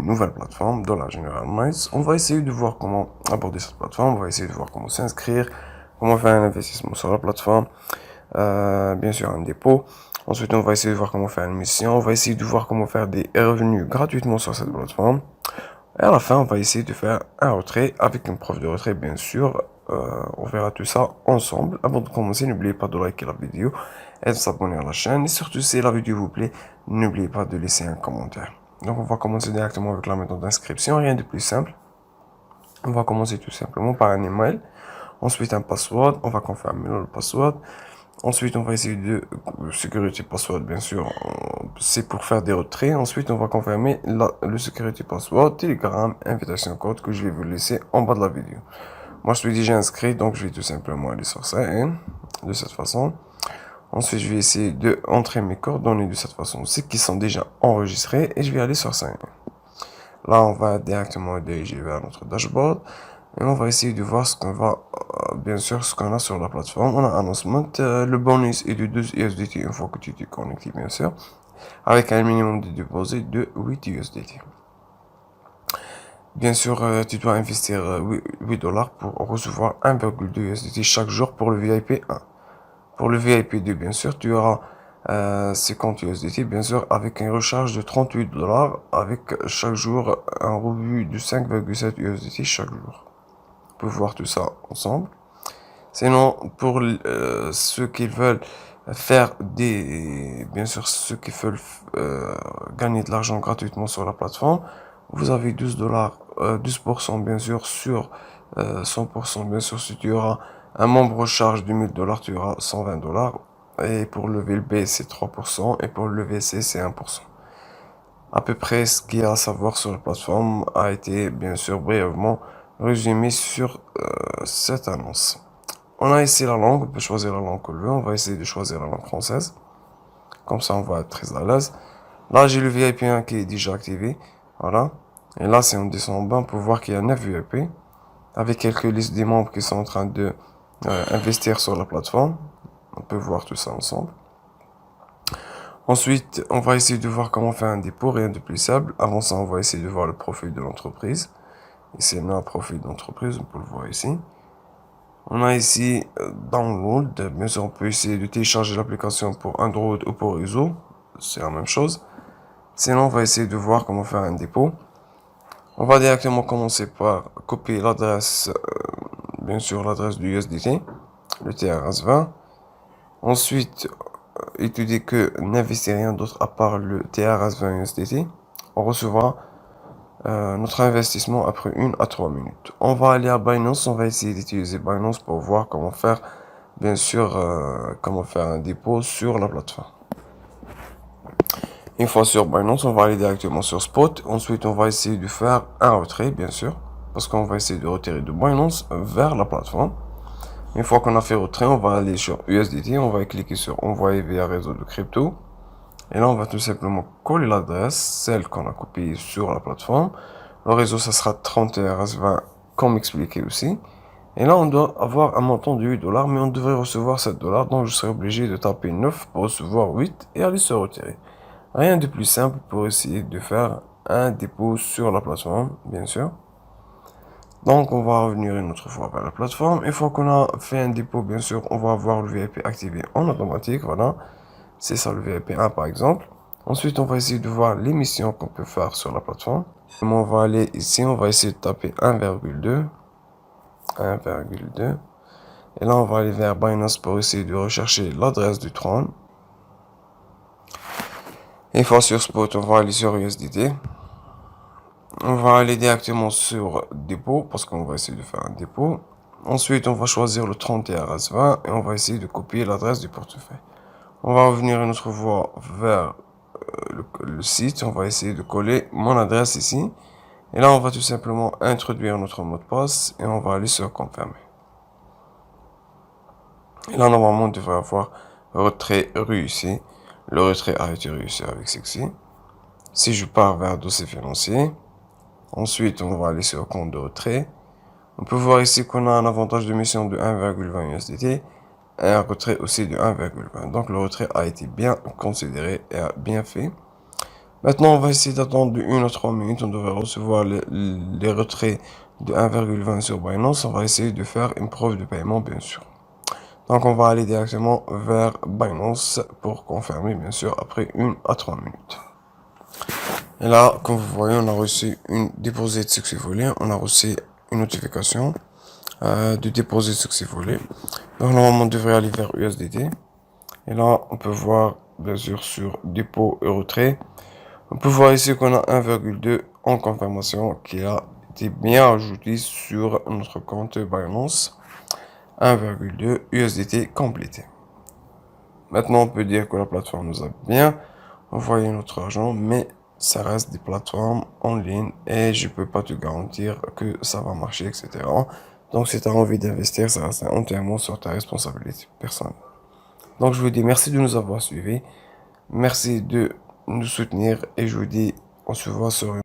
nouvelle plateforme, Dollar General Miles. On va essayer de voir comment aborder cette plateforme, on va essayer de voir comment s'inscrire, comment faire un investissement sur la plateforme, bien sûr un dépôt. Ensuite, on va essayer de voir comment faire une mission, on va essayer de voir comment faire des revenus gratuitement sur cette plateforme. Et à la fin, on va essayer de faire un retrait avec une preuve de retrait, bien sûr. On verra tout ça ensemble. Avant de commencer, n'oubliez pas de liker la vidéo et de s'abonner à la chaîne. Et surtout, si la vidéo vous plaît, n'oubliez pas de laisser un commentaire. Donc, on va commencer directement avec la méthode d'inscription. Rien de plus simple. On va commencer tout simplement par un email. Ensuite, un password. On va confirmer le password. Ensuite, on va essayer de sécurité password, bien sûr. C'est pour faire des retraits. Ensuite, on va confirmer le security password, Telegram, invitation code que je vais vous laisser en bas de la vidéo. Moi, je suis déjà inscrit, donc je vais tout simplement aller sur ça, de cette façon. Ensuite, je vais essayer de entrer mes coordonnées de cette façon aussi, qui sont déjà enregistrées, et je vais aller sur ça. Là, on va directement diriger vers notre dashboard. Et on va essayer de voir ce qu'on va, bien sûr, ce qu'on a sur la plateforme. On a announcement, le bonus est de 2 USDT une fois que tu t'es connecté, bien sûr, avec un minimum de déposit de 8 USDT. Bien sûr, tu dois investir 8 dollars pour recevoir 1,2 USDT chaque jour pour le VIP 1. Pour le VIP 2, bien sûr, tu auras 50 USDT, bien sûr, avec une recharge de 38 dollars, avec chaque jour un revenu de 5,7 USDT chaque jour. On peut voir tout ça ensemble. Sinon, pour ceux qui veulent faire bien sûr, ceux qui veulent gagner de l'argent gratuitement sur la plateforme, vous avez 12 dollars, 12% bien sûr sur 100% bien sûr. Si tu auras un membre recharge de 1000 dollars, tu auras 120 dollars. Et pour le VLB, c'est 3%. Et pour le VC, c'est 1%. À peu près ce qu'il y a à savoir sur la plateforme a été bien sûr brièvement résumé sur cette annonce. On a ici la langue, on peut choisir la langue que l'on veut, on va essayer de choisir la langue française. Comme ça, on va être très à l'aise. Là, j'ai le VIP 1 qui est déjà activé. Voilà. Et là, si on descend en bas, on peut voir qu'il y a 9 VIP. Avec quelques listes des membres qui sont en train de investir sur la plateforme. On peut voir tout ça ensemble. Ensuite, on va essayer de voir comment faire un dépôt, rien de plus simple. Avant ça, on va essayer de voir le profil de l'entreprise. Ici, on a un profil d'entreprise, on peut le voir ici. On a ici Download, bien sûr on peut essayer de télécharger l'application pour Android ou pour réseau, c'est la même chose. Sinon on va essayer de voir comment faire un dépôt. On va directement commencer par copier l'adresse, bien sûr l'adresse du USDT, le TRS20. Ensuite, étudier que n'investir rien d'autre à part le TRS20 USDT. On recevra notre investissement après 1 à 3 minutes. On va aller à Binance, on va essayer d'utiliser Binance pour voir comment faire, bien sûr, comment faire un dépôt sur la plateforme. Une fois sur Binance, on va aller directement sur Spot. Ensuite, on va essayer de faire un retrait, bien sûr, parce qu'on va essayer de retirer de Binance vers la plateforme. Une fois qu'on a fait retrait, on va aller sur USDT, on va cliquer sur envoyer via réseau de crypto. Et là, on va tout simplement coller l'adresse, celle qu'on a copiée sur la plateforme. Le réseau, ça sera 30RS20, comme expliqué aussi. Et là, on doit avoir un montant de 8 dollars, mais on devrait recevoir 7 dollars. Donc, je serai obligé de taper 9 pour recevoir 8 et aller se retirer. Rien de plus simple pour essayer de faire un dépôt sur la plateforme, bien sûr. Donc, on va revenir une autre fois vers la plateforme. Une fois qu'on a fait un dépôt, bien sûr, on va avoir le VIP activé en automatique, voilà. C'est ça le VIP 1 par exemple. Ensuite, on va essayer de voir les missions qu'on peut faire sur la plateforme. On va aller ici, on va essayer de taper 1,2. 1,2. Et là, on va aller vers Binance pour essayer de rechercher l'adresse du trône. Une fois sur Spot, on va aller sur USDT. On va aller directement sur dépôt parce qu'on va essayer de faire un dépôt. Ensuite, on va choisir le 30RS20 et on va essayer de copier l'adresse du portefeuille. On va revenir une autre fois vers le site. On va essayer de coller mon adresse ici. Et là, on va tout simplement introduire notre mot de passe et on va aller sur confirmer. Et là, normalement, on devrait avoir retrait réussi. Le retrait a été réussi avec ceci. Si je pars vers dossier financier, ensuite, on va aller sur compte de retrait. On peut voir ici qu'on a un avantage de mission de 1,20 USDT et un retrait aussi de 1,20. Donc le retrait a été bien considéré et bien fait. Maintenant, on va essayer d'attendre de 1 à 3 minutes. On devrait recevoir les retraits de 1,20 sur Binance. On va essayer de faire une preuve de paiement, bien sûr. Donc, on va aller directement vers Binance pour confirmer, bien sûr, après 1 à 3 minutes. Et là, comme vous voyez, on a reçu une deposit successfully. On a reçu une notification de deposit successfully. Donc, normalement, on devrait aller vers USDT. Et là, on peut voir, bien sûr, sur dépôt et retrait. On peut voir ici qu'on a 1,2 en confirmation qui a été bien ajouté sur notre compte Binance. 1,2 USDT complété. Maintenant, on peut dire que la plateforme nous a bien envoyé notre argent, mais ça reste des plateformes en ligne et je peux pas te garantir que ça va marcher, etc. Donc, si tu as envie d'investir, ça reste entièrement sur ta responsabilité personnelle. Donc, je vous dis merci de nous avoir suivis. Merci de nous soutenir et je vous dis, on se voit sur une